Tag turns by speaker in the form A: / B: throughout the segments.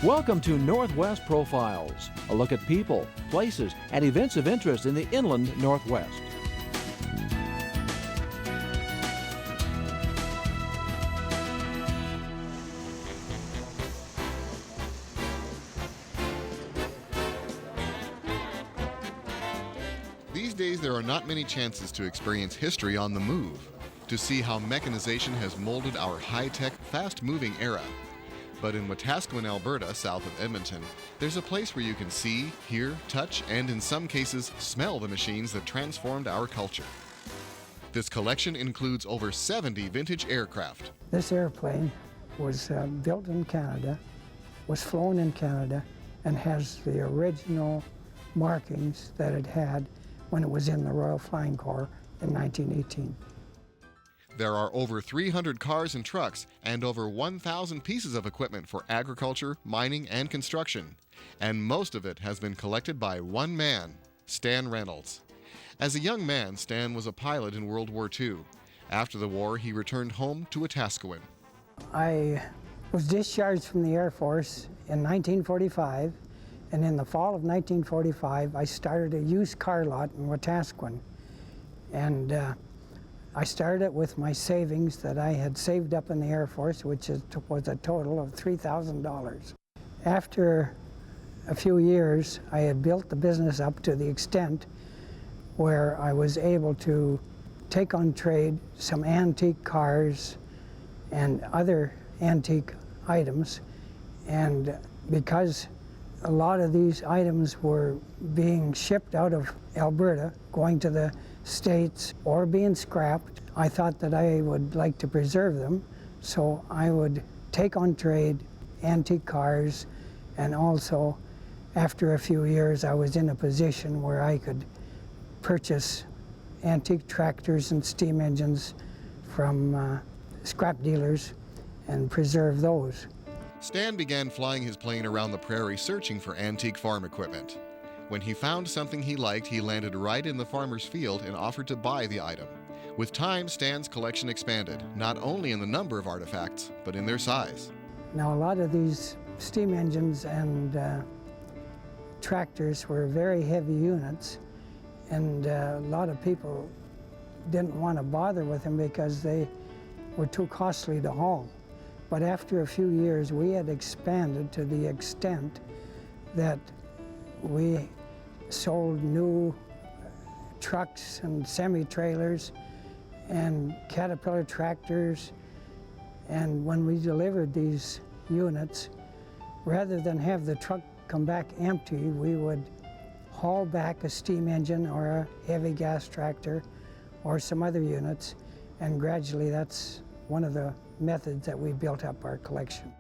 A: Welcome to Northwest Profiles, a look at people, places, and events of interest in the inland Northwest.
B: These days, there are not many chances to experience history on the move, to see how mechanization has molded our high-tech, fast-moving era. But in Wetaskiwin, Alberta, south of Edmonton, there's a place where you can see, hear, touch, and in some cases, smell the machines that transformed our culture. This collection includes over 70 vintage aircraft.
C: This airplane was built in Canada, was flown in Canada, and has the original markings that it had when it was in the Royal Flying Corps in 1918.
B: There are over 300 cars and trucks and over 1,000 pieces of equipment for agriculture, mining, and construction. And most of it has been collected by one man, Stan Reynolds. As a young man, Stan was a pilot in World War II. After the war, he returned home to Wetaskiwin.
C: I was discharged from the Air Force in 1945, and in the fall of 1945, I started a used car lot in Wetaskiwin. And I started it with my savings that I had saved up in the Air Force, which was a total of $3,000. After a few years, I had built the business up to the extent where I was able to take on trade some antique cars and other antique items. And because a lot of these items were being shipped out of Alberta, going to the States, or being scrapped, I thought that I would like to preserve them, so I would take on trade antique cars, and also after a few years I was in a position where I could purchase antique tractors and steam engines from scrap dealers and preserve those.
B: Stan began flying his plane around the prairie searching for antique farm equipment. When he found something he liked, he landed right in the farmer's field and offered to buy the item. With time, Stan's collection expanded, not only in the number of artifacts, but in their size.
C: Now, a lot of these steam engines and tractors were very heavy units, and a lot of people didn't want to bother with them because they were too costly to haul. But after a few years, we had expanded to the extent that we sold new trucks and semi-trailers and Caterpillar tractors. And when we delivered these units, rather than have the truck come back empty, we would haul back a steam engine or a heavy gas tractor or some other units, and gradually that's one of the methods that we built up our collection.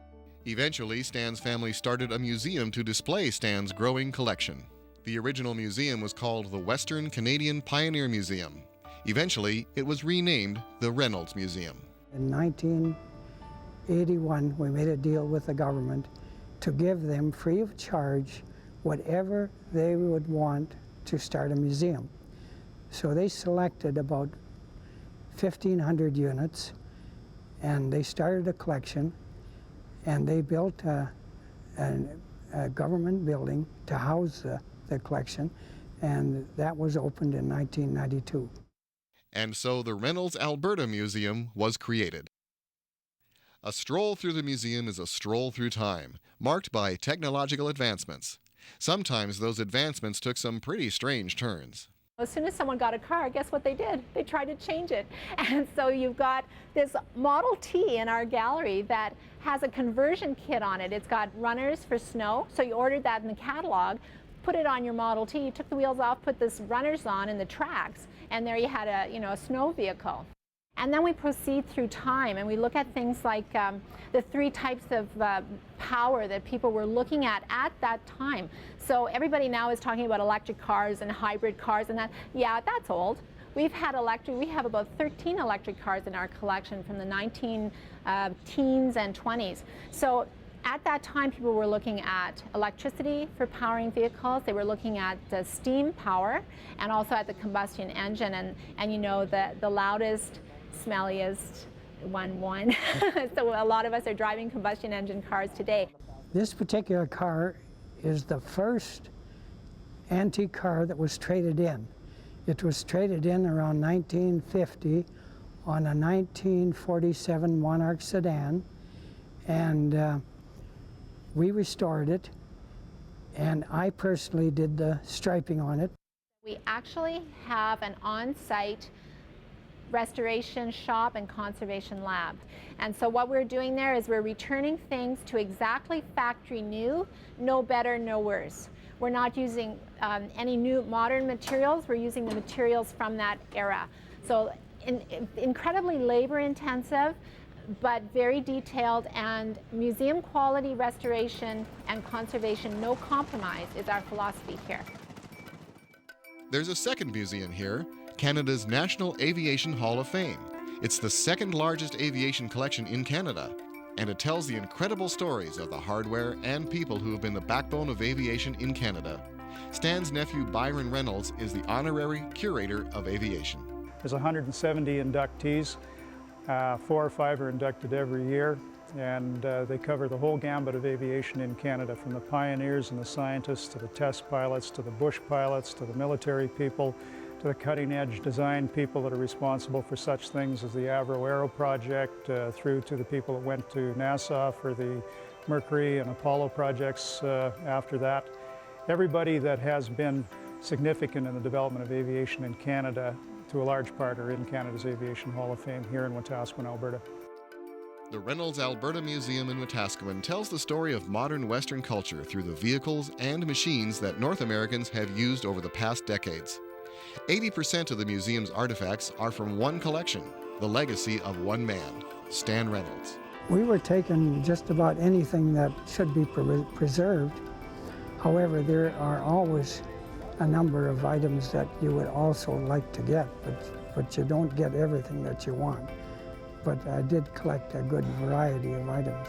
B: Eventually, Stan's family started a museum to display Stan's growing collection. The original museum was called the Western Canadian Pioneer Museum. Eventually, it was renamed the Reynolds Museum.
C: In 1981, we made a deal with the government to give them free of charge whatever they would want to start a museum. So they selected about 1,500 units, and they started a collection, and they built a government building to house the collection, and that was opened in 1992.
B: And so the Reynolds-Alberta Museum was created. A stroll through the museum is a stroll through time, marked by technological advancements. Sometimes those advancements took some pretty strange turns.
D: As soon as someone got a car, guess what they did? They tried to change it. And so you've got this Model T in our gallery that has a conversion kit on it. It's got runners for snow, so you ordered that in the catalog, put it on your Model T, you took the wheels off, put this runners on and the tracks, and there you had a snow vehicle. And then we proceed through time and we look at things like the three types of power that people were looking at that time. So everybody now is talking about electric cars and hybrid cars, and that's old. We've had electric, we have about 13 electric cars in our collection from the 19 teens and 20s. So at that time, people were looking at electricity for powering vehicles. They were looking at steam power and also at the combustion engine. And you know, the loudest, smelliest one. So a lot of us are driving combustion engine cars today.
C: This particular car is the first antique car that was traded in. It was traded in around 1950 on a 1947 Monarch sedan, and we restored it, and I personally did the striping on it.
D: We actually have an on-site restoration shop and conservation lab. And so what we're doing there is we're returning things to exactly factory new, no better, no worse. We're not using any new modern materials, we're using the materials from that era. So incredibly labor intensive, but very detailed, and museum quality restoration and conservation, no compromise, is our philosophy here.
B: There's a second museum here, Canada's National Aviation Hall of Fame. It's the second largest aviation collection in Canada, and it tells the incredible stories of the hardware and people who have been the backbone of aviation in Canada. Stan's nephew Byron Reynolds is the honorary curator of aviation.
E: There's 170 inductees. 4 or 5 are inducted every year, and they cover the whole gambit of aviation in Canada, from the pioneers and the scientists to the test pilots to the bush pilots to the military people to the cutting-edge design people that are responsible for such things as the Avro Aero project, through to the people that went to NASA for the Mercury and Apollo projects after that. Everybody that has been significant in the development of aviation in Canada, to a large part, are in Canada's Aviation Hall of Fame here in Wetaskiwin, Alberta.
B: The Reynolds-Alberta Museum in Wetaskiwin tells the story of modern Western culture through the vehicles and machines that North Americans have used over the past decades. 80% of the museum's artifacts are from one collection, the legacy of one man, Stan Reynolds.
C: We were taking just about anything that should be preserved. However, there are always a number of items that you would also like to get, but you don't get everything that you want. But I did collect a good variety of items.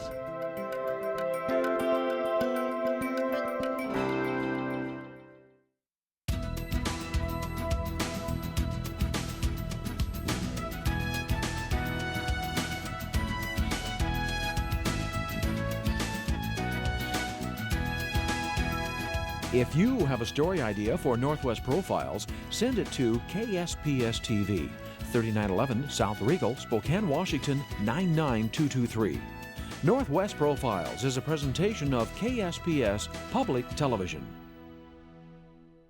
A: If you have a story idea for Northwest Profiles, send it to KSPS TV, 3911 South Regal, Spokane, Washington, 99223. Northwest Profiles is a presentation of KSPS Public Television.